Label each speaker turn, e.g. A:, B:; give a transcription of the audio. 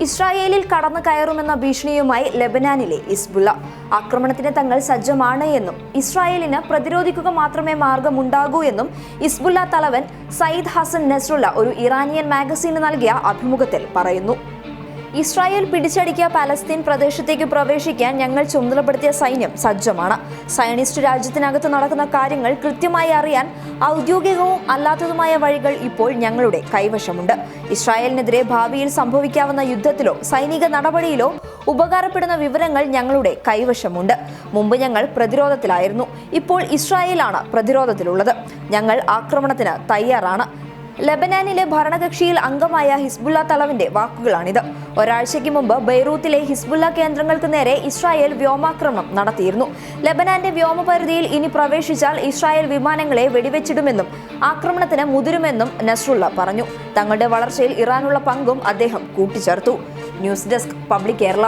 A: ഇസ്രായേലിൽ കടന്നു കയറുമെന്ന ഭീഷണിയുമായി ലെബനാനിലെ ഹിസ്ബുള്ള. ആക്രമണത്തിന് തങ്ങൾ സജ്ജമാണ് എന്നും ഇസ്രായേലിന് പ്രതിരോധിക്കുക മാത്രമേ മാർഗമുണ്ടാകൂ എന്നും ഹിസ്ബുള്ള തലവൻ സയ്യിദ് ഹസൻ നസ്രുള്ള ഒരു ഇറാനിയൻ മാഗസീന് നൽകിയ അഭിമുഖത്തിൽ പറയുന്നു. ഇസ്രായേൽ പിടിച്ചടക്കിയ പലസ്തീൻ പ്രദേശത്തേക്ക് പ്രവേശിക്കാൻ ഞങ്ങൾ ചുമതലപ്പെടുത്തിയ സൈന്യം സജ്ജമാണ്. സയനിസ്റ്റ് രാജ്യത്തിനകത്ത് നടക്കുന്ന കാര്യങ്ങൾ കൃത്യമായി അറിയാൻ ഔദ്യോഗികവും അല്ലാത്തതുമായ വഴികൾ ഇപ്പോൾ ഞങ്ങളുടെ കൈവശമുണ്ട്. ഇസ്രായേലിനെതിരെ ഭാവിയിൽ സംഭവിക്കാവുന്ന യുദ്ധത്തിലോ സൈനിക നടപടിയിലോ ഉപകാരപ്പെടുന്ന വിവരങ്ങൾ ഞങ്ങളുടെ കൈവശമുണ്ട്. മുമ്പ് ഞങ്ങൾ പ്രതിരോധത്തിലായിരുന്നു, ഇപ്പോൾ ഇസ്രായേലാണ് പ്രതിരോധത്തിലുള്ളത്. ഞങ്ങൾ ആക്രമണത്തിന് തയ്യാറാണ്. ലെബനാനിലെ ഭരണകക്ഷിയിൽ അംഗമായ ഹിസ്ബുള്ള തലവന്റെ വാക്കുകളാണിത്. ഒരാഴ്ചയ്ക്ക് മുമ്പ് ബെയ്റൂത്തിലെ ഹിസ്ബുള്ള കേന്ദ്രങ്ങൾക്ക് നേരെ ഇസ്രായേൽ വ്യോമാക്രമണം നടത്തിയിരുന്നു. ലെബനാന്റെ വ്യോമപരിധിയിൽ ഇനി പ്രവേശിച്ചാൽ ഇസ്രായേൽ വിമാനങ്ങളെ വെടിവെച്ചിടുമെന്നും ആക്രമണത്തിന് മുതിരുമെന്നും നസ്രുള്ള പറഞ്ഞു. തങ്ങളുടെ വളർച്ചയിൽ ഇറാനുള്ള പങ്കും അദ്ദേഹം കൂട്ടിച്ചേർത്തു. News desk public Kerala.